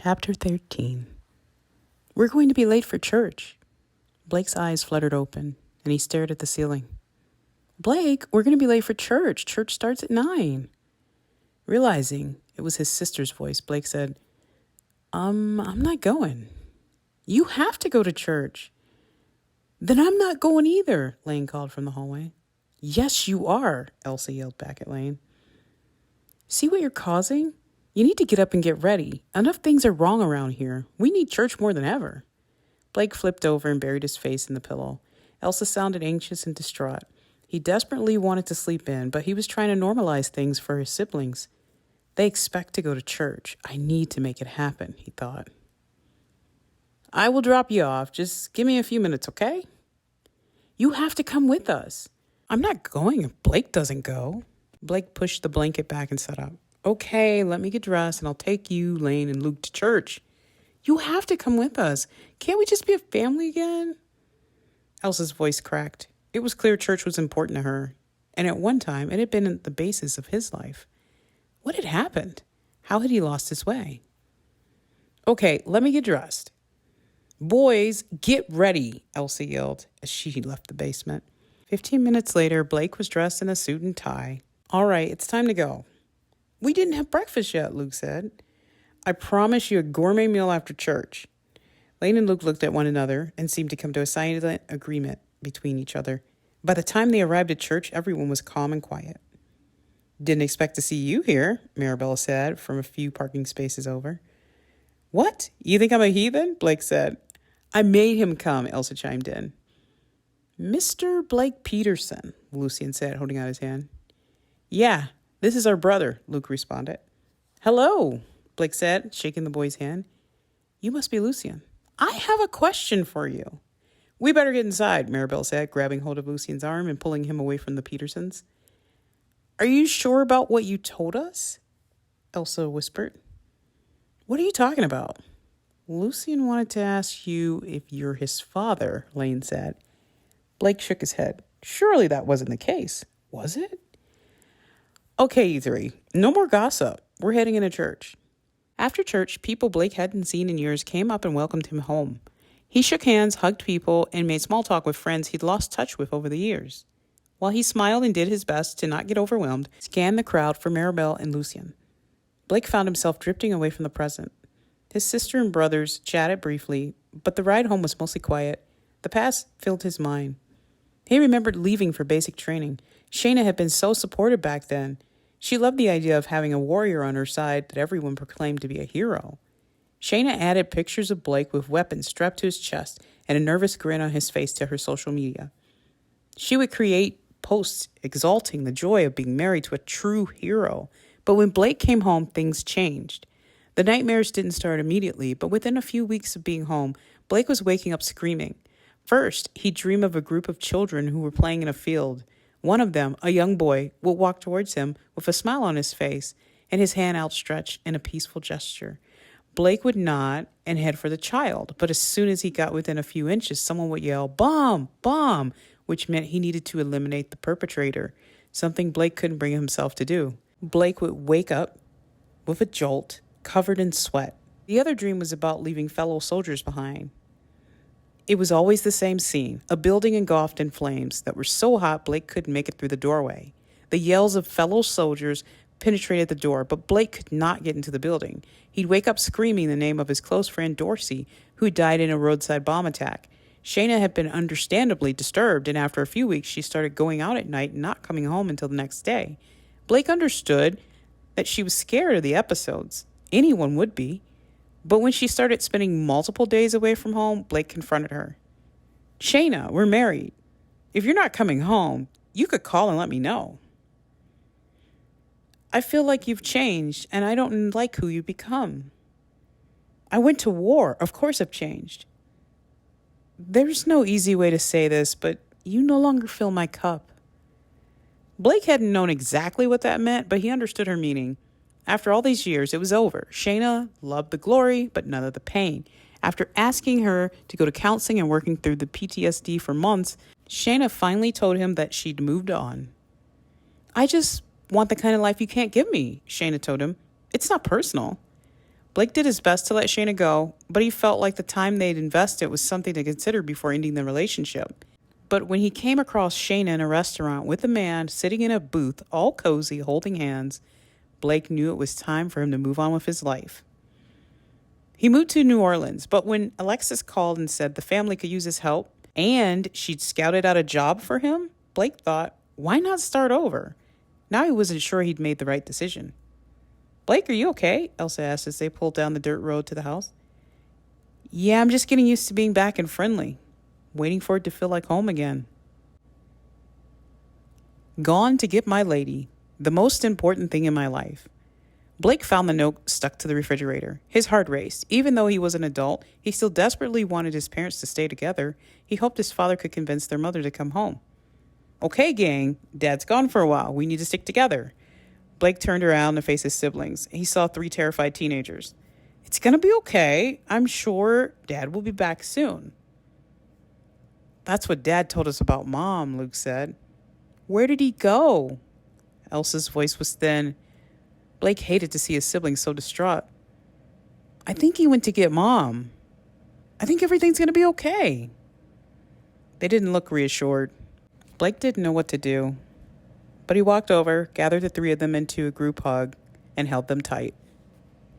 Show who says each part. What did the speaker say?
Speaker 1: Chapter 13. We're going to be late for church. Blake's eyes fluttered open, and he stared at the ceiling. Blake, we're going to be late for church. Church starts at 9. Realizing it was his sister's voice, Blake said, I'm not going. You have to go to church. Then I'm not going either, Lane called from the hallway. Yes, you are, Elsa yelled back at Lane. See what you're causing? You need to get up and get ready. Enough things are wrong around here. We need church more than ever. Blake flipped over and buried his face in the pillow. Elsa sounded anxious and distraught. He desperately wanted to sleep in, but he was trying to normalize things for his siblings. They expect to go to church. I need to make it happen, he thought. I will drop you off. Just give me a few minutes, okay? You have to come with us. I'm not going if Blake doesn't go. Blake pushed the blanket back and sat up. Okay, let me get dressed and I'll take you, Lane, and Luke to church. You have to come with us. Can't we just be a family again? Elsa's voice cracked. It was clear church was important to her, and at one time it had been the basis of his life. What had happened? How had he lost his way? Okay, let me get dressed. Boys, get ready, Elsa yelled as she left the basement. 15 minutes later, Blake was dressed in a suit and tie. All right, it's time to go. We didn't have breakfast yet, Luke said. I promise you a gourmet meal after church. Lane and Luke looked at one another and seemed to come to a silent agreement between each other. By the time they arrived at church, everyone was calm and quiet. Didn't expect to see you here, Maribel said from a few parking spaces over. What? You think I'm a heathen? Blake said. I made him come, Elsa chimed in. Mr. Blake Peterson, Lucian said, holding out his hand. Yeah, this is our brother, Luke responded. Hello, Blake said, shaking the boy's hand. You must be Lucian. I have a question for you. We better get inside, Maribel said, grabbing hold of Lucian's arm and pulling him away from the Petersons. Are you sure about what you told us? Elsa whispered. What are you talking about? Lucian wanted to ask you if you're his father, Lane said. Blake shook his head. Surely that wasn't the case, was it? Okay, you three. No more gossip. We're heading into church. After church, people Blake hadn't seen in years came up and welcomed him home. He shook hands, hugged people, and made small talk with friends he'd lost touch with over the years. While he smiled and did his best to not get overwhelmed, he scanned the crowd for Maribel and Lucian. Blake found himself drifting away from the present. His sister and brothers chatted briefly, but the ride home was mostly quiet. The past filled his mind. He remembered leaving for basic training. Shayna had been so supportive back then. She loved the idea of having a warrior on her side that everyone proclaimed to be a hero. Shayna added pictures of Blake with weapons strapped to his chest and a nervous grin on his face to her social media. She would create posts exalting the joy of being married to a true hero. But when Blake came home, things changed. The nightmares didn't start immediately, but within a few weeks of being home, Blake was waking up screaming. First, he'd dream of a group of children who were playing in a field. One of them, a young boy, would walk towards him with a smile on his face and his hand outstretched in a peaceful gesture. Blake would nod and head for the child, but as soon as he got within a few inches, someone would yell, "Bomb! Bomb!" which meant he needed to eliminate the perpetrator, something Blake couldn't bring himself to do. Blake would wake up with a jolt, covered in sweat. The other dream was about leaving fellow soldiers behind. It was always the same scene, a building engulfed in flames that were so hot Blake couldn't make it through the doorway. The yells of fellow soldiers penetrated the door, but Blake could not get into the building. He'd wake up screaming the name of his close friend Dorsey, who died in a roadside bomb attack. Shayna had been understandably disturbed, and after a few weeks, she started going out at night and not coming home until the next day. Blake understood that she was scared of the episodes. Anyone would be. But when she started spending multiple days away from home, Blake confronted her. Shayna, we're married. If you're not coming home, you could call and let me know. I feel like you've changed, and I don't like who you've become. I went to war. Of course I've changed. There's no easy way to say this, but you no longer fill my cup. Blake hadn't known exactly what that meant, but he understood her meaning. After all these years, it was over. Shayna loved the glory, but none of the pain. After asking her to go to counseling and working through the PTSD for months, Shayna finally told him that she'd moved on. I just want the kind of life you can't give me, Shayna told him. It's not personal. Blake did his best to let Shayna go, but he felt like the time they'd invested was something to consider before ending the relationship. But when he came across Shayna in a restaurant with a man sitting in a booth, all cozy, holding hands, Blake knew it was time for him to move on with his life. He moved to New Orleans, but when Alexis called and said the family could use his help and she'd scouted out a job for him, Blake thought, why not start over? Now he wasn't sure he'd made the right decision. Blake, are you okay? Elsa asked as they pulled down the dirt road to the house. Yeah, I'm just getting used to being back and friendly, waiting for it to feel like home again. Gone to get my lady, the most important thing in my life. Blake found the note stuck to the refrigerator. His heart raced. Even though he was an adult, he still desperately wanted his parents to stay together. He hoped his father could convince their mother to come home. Okay, gang, Dad's gone for a while. We need to stick together. Blake turned around to face his siblings. He saw 3 terrified teenagers. It's going to be okay. I'm sure Dad will be back soon. That's what Dad told us about Mom, Luke said. Where did he go? Elsa's voice was thin. Blake hated to see his siblings so distraught. I think he went to get Mom. I think everything's going to be okay. They didn't look reassured. Blake didn't know what to do, but he walked over, gathered the 3 of them into a group hug, and held them tight.